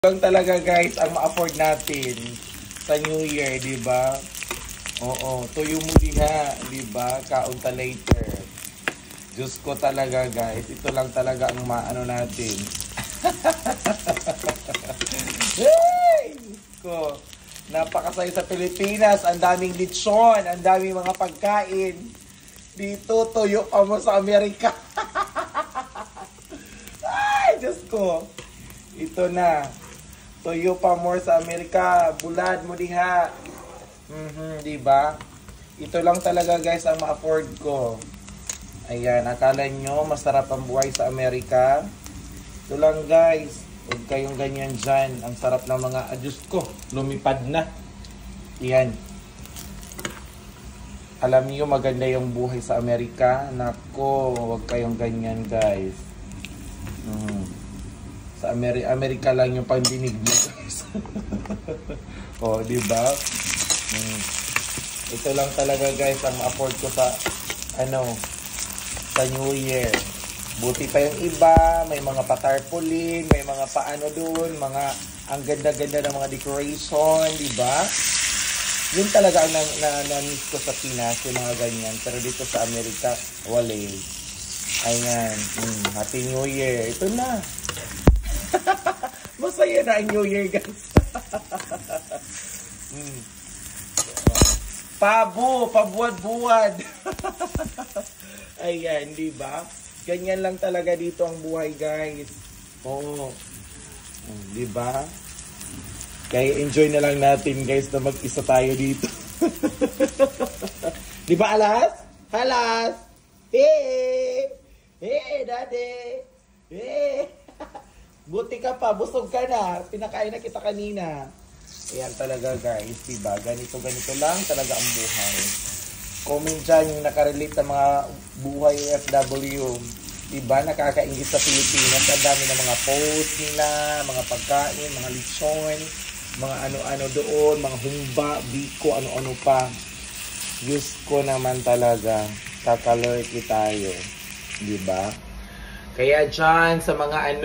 Lang talaga guys ang ma-afford natin sa New Year, di ba? Oo, tuyo mo diha, di ba? Kaunta later. Diyos ko talaga guys, ito lang talaga ang maano natin. Hey! Ko, napakasaya sa Pilipinas, ang daming lechon, ang daming mga pagkain. Dito, tuyo pa mo sa Amerika. Ay, Diyos ko. Ito na. Tuyo pa more sa Amerika. Bulad mo diha. Diba? Ito lang talaga guys ang ma-afford ko. Ayan, akala nyo masarap ang buhay sa Amerika? Ito lang guys. Huwag kayong ganyan dyan. Ang sarap ng mga adjust ko. Lumipad na. Ayan. Alam niyo maganda yung buhay sa Amerika? Nako, huwag kayong ganyan guys. Sa Amerika lang yung pandinig niyo guys. O, diba? Ito lang talaga guys ang ma-afford ko sa sa New Year. Buti pa yung iba, may mga patarpaulin, may mga paano doon, mga ang ganda-ganda ng mga decoration, diba? Yun talaga ang na-miss ko sa Pinas, yung mga ganyan. Pero dito sa Amerika, wala. Ayan. Happy New Year. Ito na. Masaya na ang New Year, guys. Pabuwad-buwad. Ayan, di ba? Ganyan lang talaga dito ang buhay, guys. Oo. Di ba? Kaya enjoy na lang natin, guys, na mag-isa tayo dito. Di ba, Alas? Alas! Hey! Hey, Daddy! Hey! Buti ka pa, busog ka na. Pinakain na kita kanina. Ayan talaga guys, diba? Ganito lang talaga ang buhay. Comment dyan yung nakarelate sa mga buhay OFW. Diba? Nakakaingit sa Pilipinas. Ang dami ng mga post nila, mga pagkain, mga lechon, mga ano-ano doon, mga humba, biko, ano-ano pa. Diyos ko naman talaga. Kakalurky tayo. Diba? Kaya dyan sa mga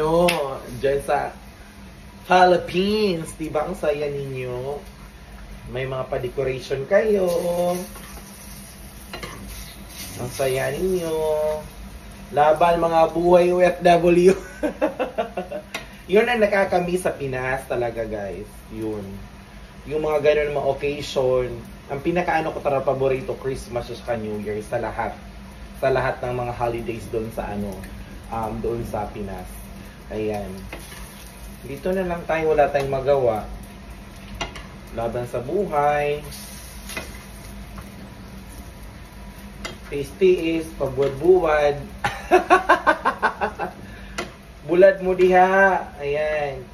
dyan sa Philippines, diba ang saya ninyo? May mga pa-decoration kayo. Ang saya ninyo. Laban mga buhay OFW. Yun ang nakakamiss sa Pinas talaga guys. Yun. Yung mga ganun mga occasion. Ang pinakaano ko talaga paborito, Christmas at New Year sa lahat. Sa lahat ng mga holidays doon sa doon sa Pinas. Ayan. Dito na lang tayo, wala tayong magawa. Laban sa buhay. Tiis-tiis, pabuwad-buwad. Bulad mo diha. Ayan.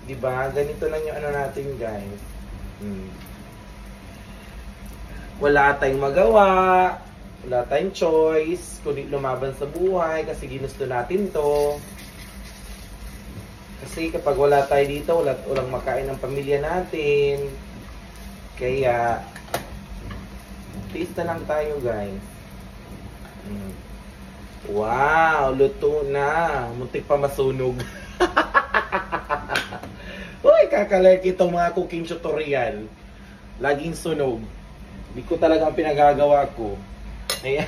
Diba? Ganito lang yung natin, guys. Wala tayong magawa. Wala tayong choice, kundi lumaban sa buhay kasi ginusto natin to. Kasi kapag wala tayo dito, walang makain ng pamilya natin. Kaya, tiis na lang tayo guys. Wow, luto na. Muntik pa masunog. Uy, kakalaki itong mga cooking tutorial. Laging sunog. Hindi ko talaga ang pinagagawa ko. Ayan.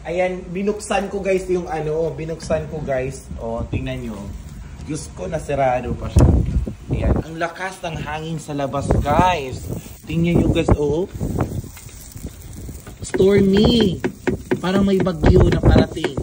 Ayan, binuksan ko guys yung binuksan ko guys. O, tingnan nyo. Diyos ko, nasirado pa siya. Ayan, ang lakas ng hangin sa labas guys. Tingnan nyo guys, Stormy. Parang may bagyo na parating.